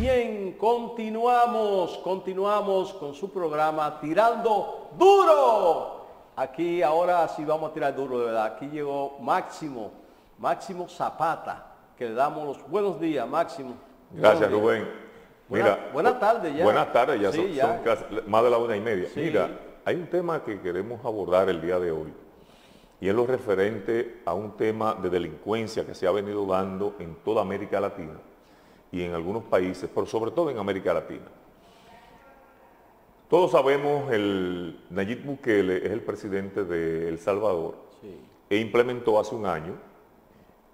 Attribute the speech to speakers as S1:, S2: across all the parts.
S1: bien, continuamos con su programa Tirando Duro. Aquí ahora sí vamos a tirar duro, de verdad. Aquí llegó Máximo Zapata, que le damos los buenos días, Máximo.
S2: Gracias, Rubén. Mira,
S1: buenas tardes ya.
S2: Buenas tardes, ya,
S1: sí,
S2: son casi más de la 1:30.
S1: Sí.
S2: Mira, hay un tema que queremos abordar el día de hoy, y es lo referente a un tema de delincuencia que se ha venido dando en toda América Latina y en algunos países, pero sobre todo en América Latina. Todos sabemos, Nayib Bukele es el presidente de El Salvador,
S1: sí,
S2: e implementó hace un año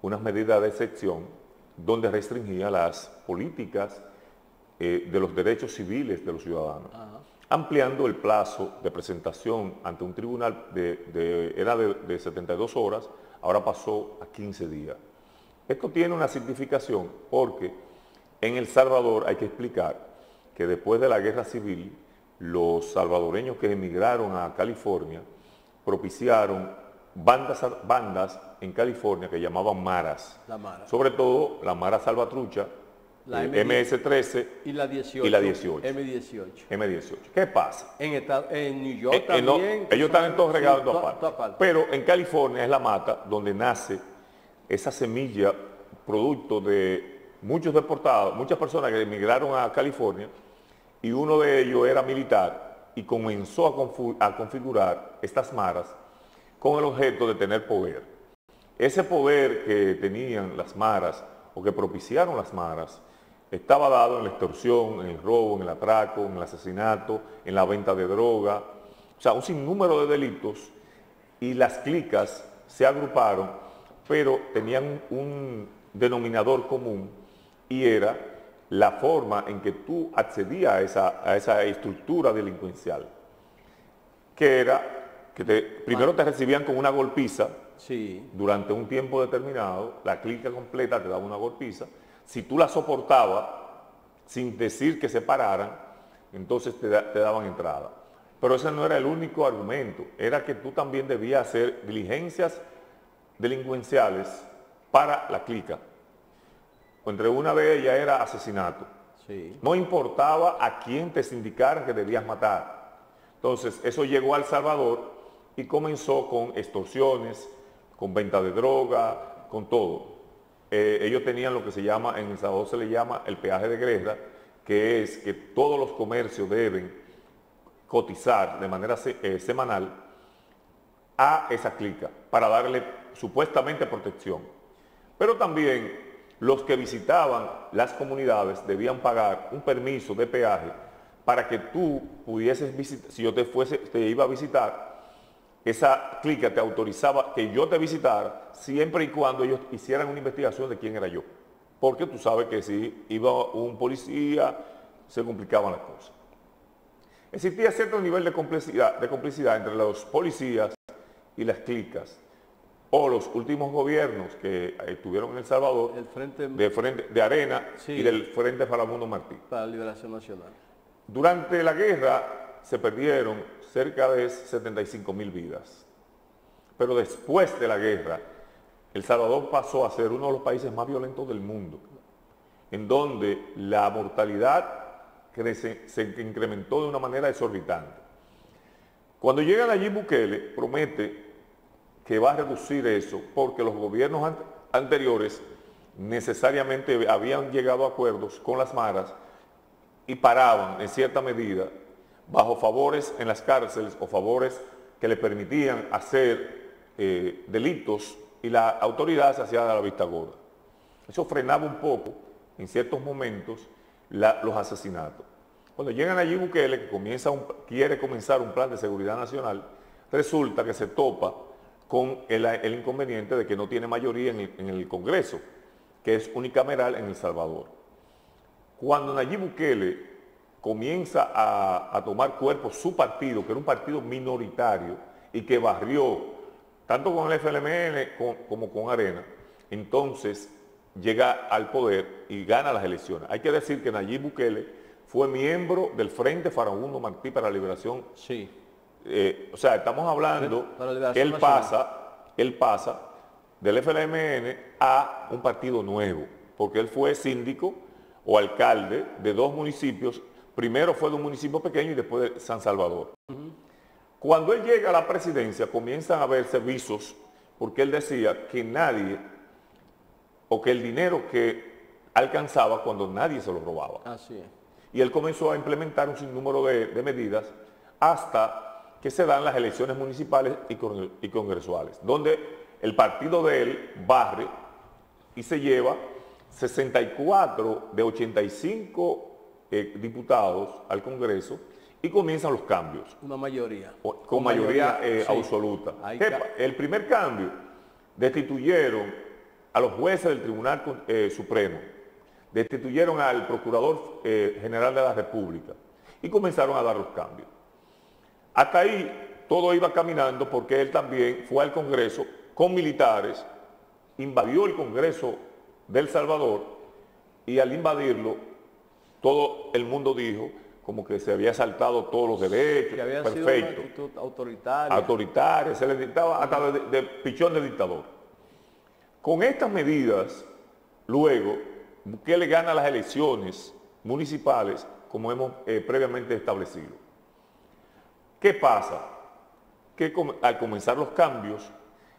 S2: unas medidas de excepción donde restringía las políticas de los derechos civiles de los ciudadanos, ampliando el plazo de presentación ante un tribunal era de 72 horas, ahora pasó a 15 días. Esto tiene una significación porque en El Salvador hay que explicar que después de la guerra civil, los salvadoreños que emigraron a California propiciaron bandas en California que llamaban maras. Sobre todo la mara salvatrucha, la MS-13
S1: y la 18.
S2: M18. ¿Qué pasa?
S1: En New York también.
S2: Ellos están en todos regados en todas partes. Pero en California es la mata donde nace esa semilla, producto de muchos deportados, muchas personas que emigraron a California, y uno de ellos era militar y comenzó a configurar estas maras con el objeto de tener poder. Ese poder que tenían las maras o que propiciaron las maras estaba dado en la extorsión, en el robo, en el atraco, en el asesinato, en la venta de droga, o sea, un sinnúmero de delitos, y las clicas se agruparon, pero tenían un denominador común, y era la forma en que tú accedías a esa estructura delincuencial, que era que primero te recibían con una golpiza,
S1: sí,
S2: durante un tiempo determinado, la clica completa te daba una golpiza. Si tú la soportabas sin decir que se pararan, entonces te daban entrada. Pero ese no era el único argumento, era que tú también debías hacer diligencias delincuenciales para la clica. Entre una de ellas era asesinato.
S1: Sí.
S2: No importaba a quién te sindicaran que debías matar. Entonces eso llegó a El Salvador y comenzó con extorsiones, con venta de droga, con todo. Ellos tenían lo que se llama, en El Salvador se le llama el peaje de guerra, que es que todos los comercios deben cotizar de manera semanal a esa clica para darle supuestamente protección. Pero también los que visitaban las comunidades debían pagar un permiso de peaje para que tú pudieses visitar. Si yo te iba a visitar, esa clica te autorizaba que yo te visitara siempre y cuando ellos hicieran una investigación de quién era yo. Porque tú sabes que si iba un policía, se complicaban las cosas. Existía cierto nivel de complicidad entre los policías y las clicas. O los últimos gobiernos que estuvieron en El Salvador, de Arena, sí, y del Frente Farabundo Martí.
S1: Para la Liberación Nacional.
S2: Durante la guerra se perdieron cerca de 75.000 vidas. Pero después de la guerra, El Salvador pasó a ser uno de los países más violentos del mundo, en donde la mortalidad se incrementó de una manera exorbitante. Cuando llega Nayib Bukele, promete que va a reducir eso, porque los gobiernos anteriores necesariamente habían llegado a acuerdos con las maras y paraban en cierta medida bajo favores en las cárceles o favores que le permitían hacer delitos, y la autoridad se hacía de la vista gorda. Eso frenaba un poco en ciertos momentos los asesinatos. Cuando llegan allí Bukele, que quiere comenzar un plan de seguridad nacional, resulta que se topa con el inconveniente de que no tiene mayoría en el Congreso, que es unicameral en El Salvador. Cuando Nayib Bukele comienza a tomar cuerpo su partido, que era un partido minoritario y que barrió tanto con el FLMN como con Arena, entonces llega al poder y gana las elecciones. Hay que decir que Nayib Bukele fue miembro del Frente Farabundo Martí para la Liberación.
S1: Sí.
S2: O sea, estamos hablando que él pasa del FLMN a un partido nuevo, porque él fue síndico o alcalde de 2 municipios. Primero fue de un municipio pequeño y después de San Salvador. Cuando él llega a la presidencia, comienzan a verse visos, porque él decía que nadie, o que el dinero que alcanzaba cuando nadie se lo robaba.
S1: Así es.
S2: Y él comenzó a implementar un sinnúmero de medidas hasta que se dan las elecciones municipales y congresuales, donde el partido de él barre y se lleva 64 de 85 diputados al Congreso y comienzan los cambios.
S1: Una mayoría.
S2: Con mayoría
S1: sí,
S2: absoluta. El primer cambio, destituyeron a los jueces del Tribunal Supremo, destituyeron al Procurador General de la República y comenzaron a dar los cambios. Hasta ahí todo iba caminando porque él también fue al Congreso con militares, invadió el Congreso de El Salvador y al invadirlo todo el mundo dijo como que se había saltado todos los derechos,
S1: que había
S2: perfecto.
S1: sido una actitud autoritaria.
S2: Autoritaria, se le dictaba hasta de pichón de dictador. Con estas medidas, luego, Bukele gana las elecciones municipales como hemos previamente establecido. ¿Qué pasa? Que al comenzar los cambios,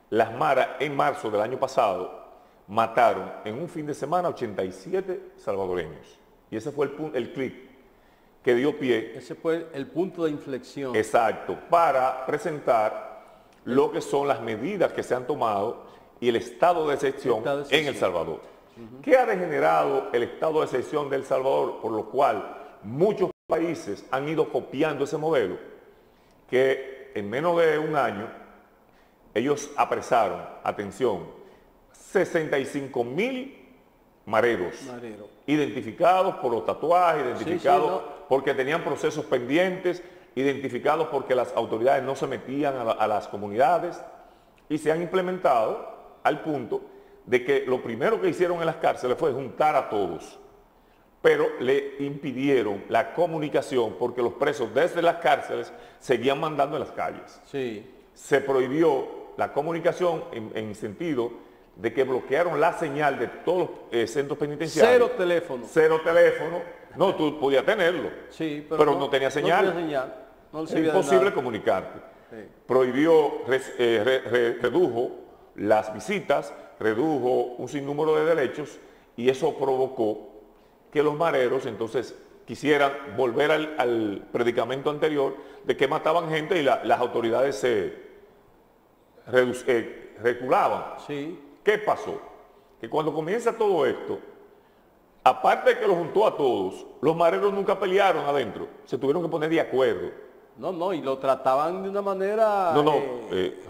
S2: las maras en marzo del año pasado mataron en un fin de semana 87 salvadoreños. Y ese fue el clic que dio pie.
S1: Ese fue el punto de inflexión.
S2: Exacto, para presentar lo que son las medidas que se han tomado y el estado de excepción en El Salvador. ¿Qué ha degenerado el estado de excepción de El Salvador? Por lo cual muchos países han ido copiando ese modelo, que en menos de un año ellos apresaron, atención, 65,000 mareros identificados por los tatuajes, identificados porque tenían procesos pendientes, identificados porque las autoridades no se metían a las comunidades y se han implementado al punto de que lo primero que hicieron en las cárceles fue juntar a todos, pero le impidieron la comunicación porque los presos desde las cárceles seguían mandando en las calles.
S1: Sí.
S2: Se prohibió la comunicación en sentido de que bloquearon la señal de todos los centros penitenciarios.
S1: Cero teléfono.
S2: Cero teléfono. No, tú podías tenerlo,
S1: sí,
S2: pero no tenía señal.
S1: No tenía señal. No
S2: es imposible comunicarte. Sí. Prohibió, redujo las visitas, redujo un sinnúmero de derechos y eso provocó que los mareros entonces quisieran volver al predicamento anterior de que mataban gente y las autoridades se reculaban.
S1: Sí.
S2: ¿Qué pasó? Que cuando comienza todo esto, aparte de que lo juntó a todos, los mareros nunca pelearon adentro, se tuvieron que poner de acuerdo.
S1: No, y lo trataban de una manera...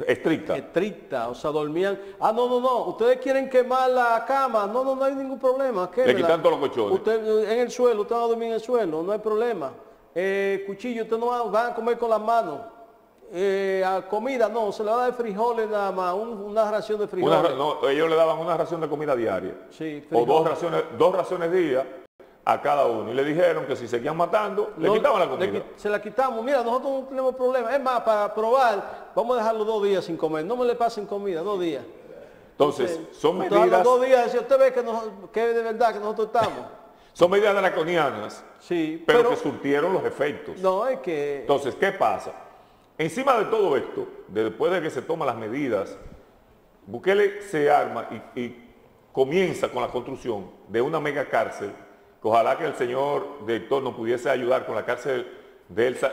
S2: estricta.
S1: Estricta, o sea, dormían... no, ustedes quieren quemar la cama, no hay ningún problema.
S2: Le quitan todos los colchones.
S1: Usted en el suelo, usted va a dormir en el suelo, no hay problema. Cuchillo, usted no va a comer con las manos. Comida, no, se le va a dar frijoles nada más, una ración de frijoles.
S2: Ellos le daban una ración de comida diaria.
S1: Sí,
S2: o dos raciones día a cada uno. Y le dijeron que si seguían matando, le quitaban la comida.
S1: Se la quitamos. Mira, nosotros no tenemos problema. Es más, para probar, vamos a dejarlo 2 días sin comer. No me le pasen comida, 2 días.
S2: Entonces, son medidas...
S1: 2 días, si usted ve que de verdad que nosotros estamos.
S2: Son medidas draconianas,
S1: sí,
S2: pero que surtieron los efectos.
S1: No, es que...
S2: Entonces, ¿qué pasa? Encima de todo esto, después de que se toman las medidas, Bukele se arma y comienza con la construcción de una mega cárcel, que ojalá que el señor director nos pudiese ayudar con la cárcel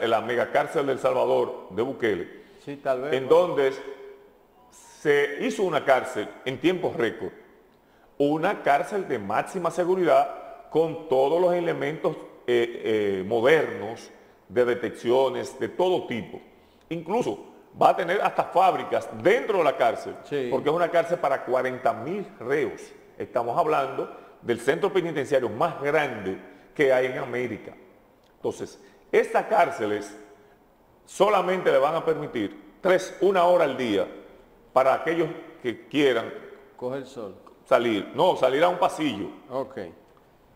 S2: la mega cárcel del Salvador de Bukele,
S1: sí, tal vez,
S2: en donde se hizo una cárcel en tiempos récord, una cárcel de máxima seguridad con todos los elementos modernos de detecciones de todo tipo. Incluso va a tener hasta fábricas dentro de la cárcel, sí, porque es una cárcel para 40,000 reos. Estamos hablando del centro penitenciario más grande que hay en América. Entonces, estas cárceles solamente le van a permitir 1 hora al día para aquellos que quieran
S1: coger sol.
S2: Salir a un pasillo.
S1: Okay.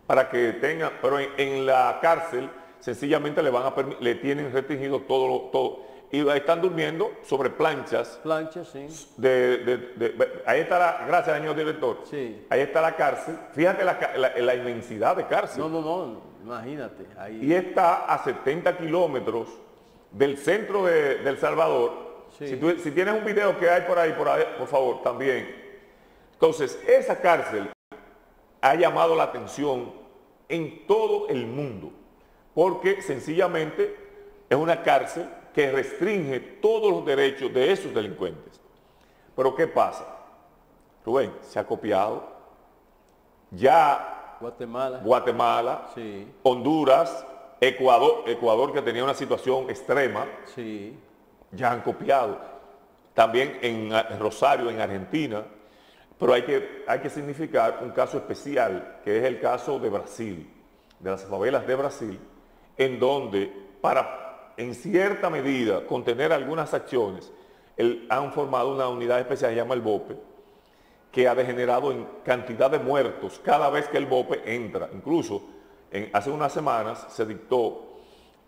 S2: Para que tengan, pero en la cárcel sencillamente le tienen restringido todo y están durmiendo sobre planchas.
S1: Plancha, sí.
S2: Ahí está gracias, señor director.
S1: Sí.
S2: Ahí está la cárcel. Fíjate la inmensidad de cárcel.
S1: No, imagínate. Ahí.
S2: Y está a 70 kilómetros del centro de El Salvador.
S1: Sí.
S2: Si tienes un video que hay por ahí, por favor, también. Entonces, esa cárcel ha llamado la atención en todo el mundo, porque sencillamente es una cárcel que restringe todos los derechos de esos delincuentes. Pero ¿qué pasa? Rubén, se ha copiado. Ya Guatemala,
S1: sí.
S2: Honduras, Ecuador que tenía una situación extrema,
S1: sí.
S2: ya han copiado. También en Rosario, en Argentina. Pero hay que significar un caso especial, que es el caso de Brasil, de las favelas de Brasil, en donde para, en cierta medida, contener algunas acciones, han formado una unidad especial, se llama el BOPE, que ha degenerado en cantidad de muertos cada vez que el BOPE entra. Incluso, hace unas semanas se dictó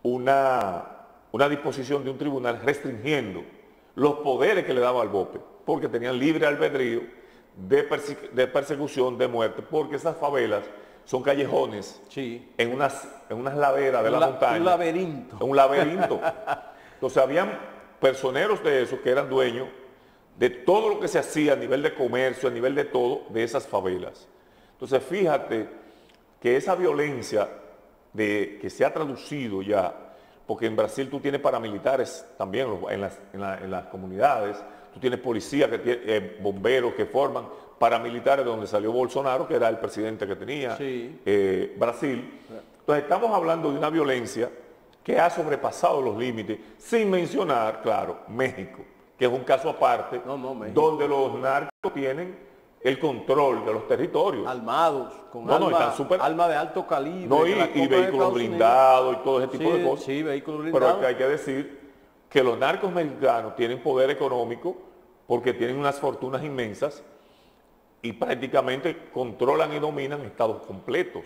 S2: una disposición de un tribunal restringiendo los poderes que le daba al BOPE, porque tenían libre albedrío de persecución, de muerte, porque esas favelas son callejones,
S1: sí.
S2: en unas laderas de la montaña.
S1: Un laberinto.
S2: Un laberinto. Entonces habían personeros de esos que eran dueños de todo lo que se hacía a nivel de comercio, a nivel de todo, de esas favelas. Entonces fíjate que esa violencia que se ha traducido ya, porque en Brasil tú tienes paramilitares también en las comunidades, tú tienes policías, bomberos que forman paramilitares, de donde salió Bolsonaro, que era el presidente que tenía
S1: sí.
S2: Brasil. Entonces estamos hablando de una violencia que ha sobrepasado los límites, sin mencionar, claro, México, que es un caso aparte, donde los narcos tienen el control de los territorios.
S1: Armados, con armas de alto calibre.
S2: No, y vehículos blindados y todo ese tipo de cosas.
S1: Sí, vehículos blindados.
S2: Pero hay que decir que los narcos mexicanos tienen poder económico porque tienen unas fortunas inmensas y prácticamente controlan y dominan estados completos.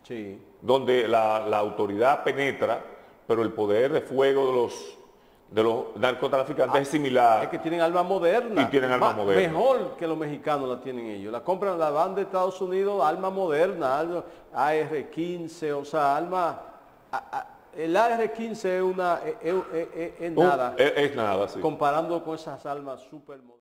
S1: Sí.
S2: Donde la autoridad penetra, pero el poder de fuego de los narcotraficantes es similar.
S1: Es que tienen armas modernas.
S2: Y tienen armas modernas.
S1: Mejor que los mexicanos la tienen ellos. La compran, la van de Estados Unidos, armas modernas, AR-15, o sea, armas... El AR-15 es nada.
S2: Es nada, sí.
S1: Comparando con esas armas súper modernas.